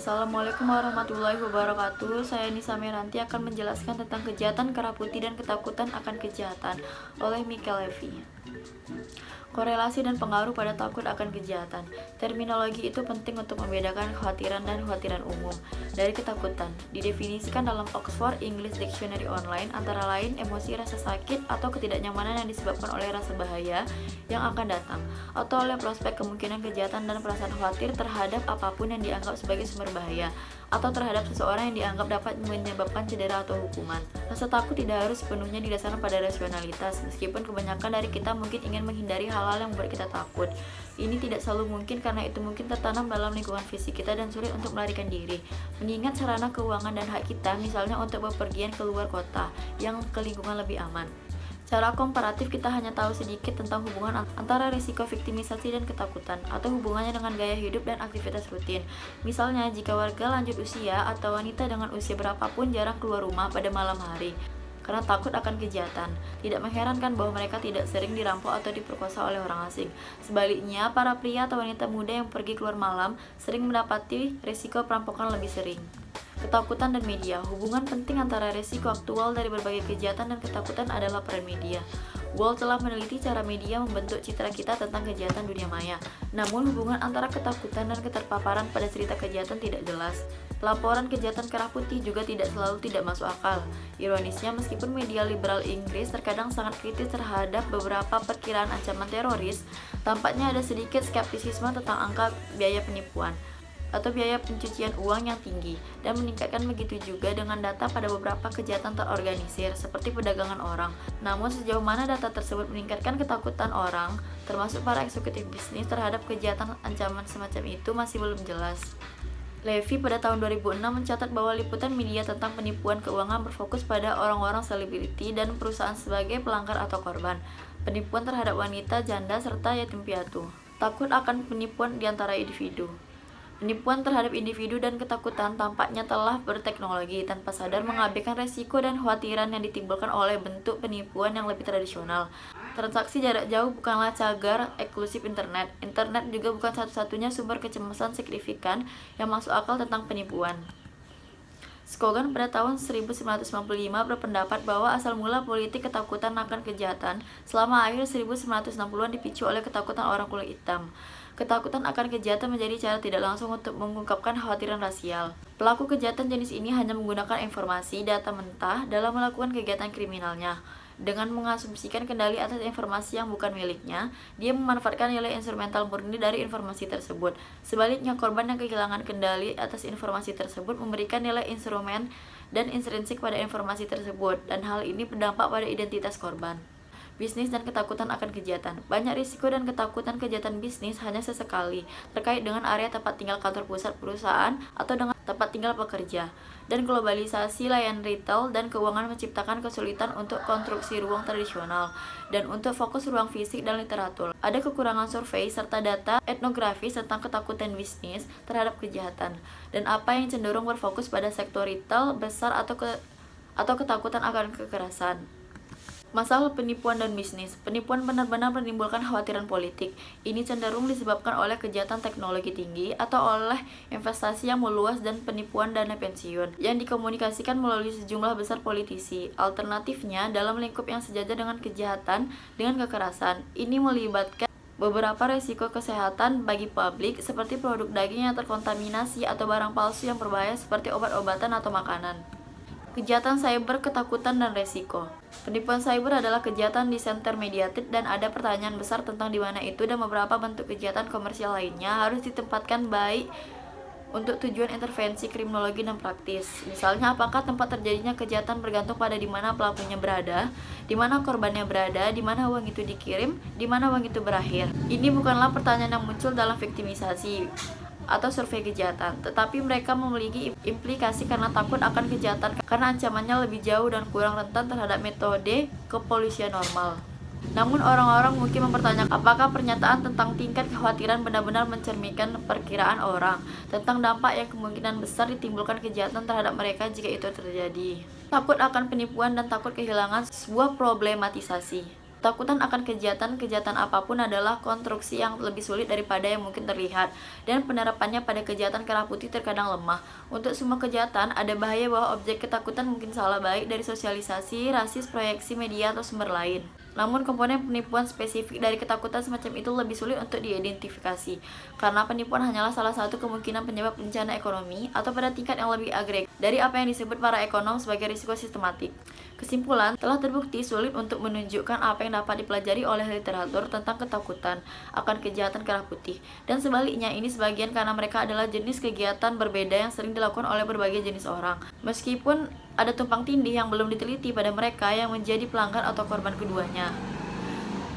Assalamualaikum warahmatullahi wabarakatuh. Saya Nisa Meranti akan menjelaskan tentang kejahatan kera putih dan ketakutan akan kejahatan oleh Michael Levy. Korelasi dan pengaruh pada takut akan kejahatan. Terminologi itu penting untuk membedakan kekhawatiran dan kekhawatiran umum dari ketakutan. Didefinisikan dalam Oxford English Dictionary Online antara lain emosi rasa sakit atau ketidaknyamanan yang disebabkan oleh rasa bahaya yang akan datang atau oleh prospek kemungkinan kejahatan dan perasaan khawatir terhadap apapun yang dianggap sebagai sumber bahaya atau terhadap seseorang yang dianggap dapat menyebabkan cedera atau hukuman. Rasa takut tidak harus sepenuhnya didasarkan pada rasionalitas, meskipun kebanyakan dari kita mungkin ingin menghindari hal-hal yang membuat kita takut. Ini tidak selalu mungkin karena itu mungkin tertanam dalam lingkungan fisik kita dan sulit untuk melarikan diri. Mengingat sarana keuangan dan hak kita, misalnya untuk bepergian ke luar kota, yang ke lingkungan lebih aman. Secara komparatif, kita hanya tahu sedikit tentang hubungan antara risiko viktimisasi dan ketakutan, atau hubungannya dengan gaya hidup dan aktivitas rutin. Misalnya, jika warga lanjut usia atau wanita dengan usia berapapun jarang keluar rumah pada malam hari, karena takut akan kejahatan. Tidak mengherankan bahwa mereka tidak sering dirampok atau diperkosa oleh orang asing. Sebaliknya, para pria atau wanita muda yang pergi keluar malam sering mendapati risiko perampokan lebih sering. Ketakutan dan media. Hubungan penting antara risiko aktual dari berbagai kejahatan dan ketakutan adalah peran media. Wall telah meneliti cara media membentuk citra kita tentang kejahatan dunia maya. Namun hubungan antara ketakutan dan keterpaparan pada cerita kejahatan tidak jelas. Pelaporan kejahatan kera putih juga tidak selalu tidak masuk akal. Ironisnya, meskipun media liberal Inggris terkadang sangat kritis terhadap beberapa perkiraan ancaman teroris, tampaknya ada sedikit skeptisisme tentang angka biaya penipuan atau biaya pencucian uang yang tinggi, dan meningkatkan begitu juga dengan data pada beberapa kejahatan terorganisir seperti perdagangan orang. Namun sejauh mana data tersebut meningkatkan ketakutan orang, termasuk para eksekutif bisnis terhadap kejahatan ancaman semacam itu masih belum jelas. Levy pada tahun 2006 mencatat bahwa liputan media tentang penipuan keuangan berfokus pada orang-orang selebriti dan perusahaan sebagai pelanggar atau korban, penipuan terhadap wanita, janda, serta yatim piatu. Takut akan penipuan di antara individu. Penipuan terhadap individu dan ketakutan tampaknya telah berteknologi tanpa sadar mengabaikan resiko dan khawatiran yang ditimbulkan oleh bentuk penipuan yang lebih tradisional. Transaksi jarak jauh bukanlah cagar eksklusif internet. Internet juga bukan satu-satunya sumber kecemasan signifikan yang masuk akal tentang penipuan. Scoggan pada tahun 1995 berpendapat bahwa asal mula politik ketakutan akan kejahatan selama akhir 1960-an dipicu oleh ketakutan orang kulit hitam. Ketakutan akan kejahatan menjadi cara tidak langsung untuk mengungkapkan kekhawatiran rasial. Pelaku kejahatan jenis ini hanya menggunakan informasi data mentah dalam melakukan kegiatan kriminalnya. Dengan mengasumsikan kendali atas informasi yang bukan miliknya, dia memanfaatkan nilai instrumental murni dari informasi tersebut. Sebaliknya, korban yang kehilangan kendali atas informasi tersebut memberikan nilai instrumen dan intrinsik pada informasi tersebut, dan hal ini berdampak pada identitas korban. Bisnis dan ketakutan akan kejahatan. Banyak risiko dan ketakutan kejahatan bisnis hanya sesekali, terkait dengan area tempat tinggal kantor pusat perusahaan atau dengan tempat tinggal pekerja. Dan globalisasi layanan retail dan keuangan menciptakan kesulitan untuk konstruksi ruang tradisional dan untuk fokus ruang fisik dan literatur. Ada kekurangan survei serta data etnografis tentang ketakutan bisnis terhadap kejahatan, dan apa yang cenderung berfokus pada sektor retail besar atau ketakutan akan kekerasan. Masalah penipuan dan bisnis. Penipuan benar-benar menimbulkan khawatiran politik. Ini cenderung disebabkan oleh kejahatan teknologi tinggi atau oleh investasi yang meluas dan penipuan dana pensiun yang dikomunikasikan melalui sejumlah besar politisi. Alternatifnya, dalam lingkup yang sejajar dengan kejahatan dengan kekerasan, ini melibatkan beberapa resiko kesehatan bagi publik seperti produk daging yang terkontaminasi atau barang palsu yang berbahaya seperti obat-obatan atau makanan. Kejahatan cyber, ketakutan, dan resiko. Penipuan cyber adalah kejahatan disintermediated dan ada pertanyaan besar tentang di mana itu, dan beberapa bentuk kejahatan komersial lainnya harus ditempatkan baik untuk tujuan intervensi kriminologi dan praktis. Misalnya, apakah tempat terjadinya kejahatan bergantung pada di mana pelakunya berada, di mana korbannya berada, di mana uang itu dikirim, di mana uang itu berakhir. Ini bukanlah pertanyaan yang muncul dalam viktimisasi atau survei kejahatan, tetapi mereka memiliki implikasi karena takut akan kejahatan karena ancamannya lebih jauh dan kurang rentan terhadap metode kepolisian normal. Namun orang-orang mungkin mempertanyakan apakah pernyataan tentang tingkat kekhawatiran benar-benar mencerminkan perkiraan orang tentang dampak yang kemungkinan besar ditimbulkan kejahatan terhadap mereka jika itu terjadi. Takut akan penipuan dan takut kehilangan sebuah problematisasi. Ketakutan akan kejahatan apapun adalah konstruksi yang lebih sulit daripada yang mungkin terlihat, dan penerapannya pada kejahatan kerah putih terkadang lemah. Untuk semua kejahatan, ada bahaya bahwa objek ketakutan mungkin salah, baik dari sosialisasi, rasis, proyeksi media, atau sumber lain. Namun komponen penipuan spesifik dari ketakutan semacam itu lebih sulit untuk diidentifikasi, karena penipuan hanyalah salah satu kemungkinan penyebab bencana ekonomi atau pada tingkat yang lebih agregat dari apa yang disebut para ekonom sebagai risiko sistematik. Kesimpulan, telah terbukti sulit untuk menunjukkan apa yang dapat dipelajari oleh literatur tentang ketakutan akan kejahatan kerah putih, dan sebaliknya ini sebagian karena mereka adalah jenis kegiatan berbeda yang sering dilakukan oleh berbagai jenis orang. Meskipun ada tumpang tindih yang belum diteliti pada mereka yang menjadi pelanggar atau korban keduanya.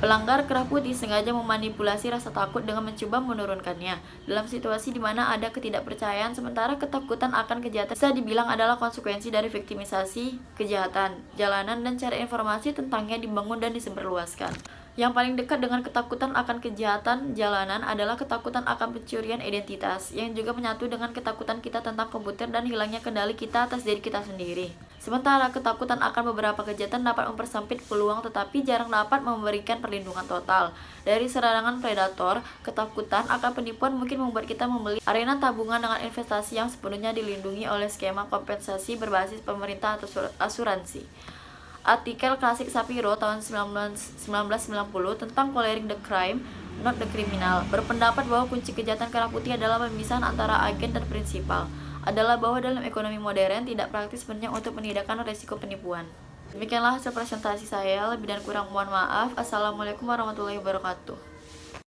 Pelanggar kerah putih sengaja memanipulasi rasa takut dengan mencoba menurunkannya dalam situasi di mana ada ketidakpercayaan, sementara ketakutan akan kejahatan bisa dibilang adalah konsekuensi dari viktimisasi kejahatan jalanan dan cara informasi tentangnya dibangun dan disebarluaskan. Yang paling dekat dengan ketakutan akan kejahatan jalanan adalah ketakutan akan pencurian identitas, yang juga menyatu dengan ketakutan kita tentang komputer dan hilangnya kendali kita atas diri kita sendiri. Sementara ketakutan akan beberapa kejahatan dapat mempersempit peluang tetapi jarang dapat memberikan perlindungan total dari serangan predator. Ketakutan akan penipuan mungkin membuat kita membeli arena tabungan dengan investasi yang sepenuhnya dilindungi oleh skema kompensasi berbasis pemerintah atau asuransi. Artikel klasik Shapiro tahun 1990 tentang Coloring the Crime, Not the Criminal berpendapat bahwa kunci kejahatan kerah putih adalah pemisahan antara agen dan prinsipal, adalah bahwa dalam ekonomi modern tidak praktis sebenarnya untuk menindakkan risiko penipuan. Demikianlah hasil presentasi saya, lebih dan kurang mohon maaf. Assalamualaikum warahmatullahi wabarakatuh.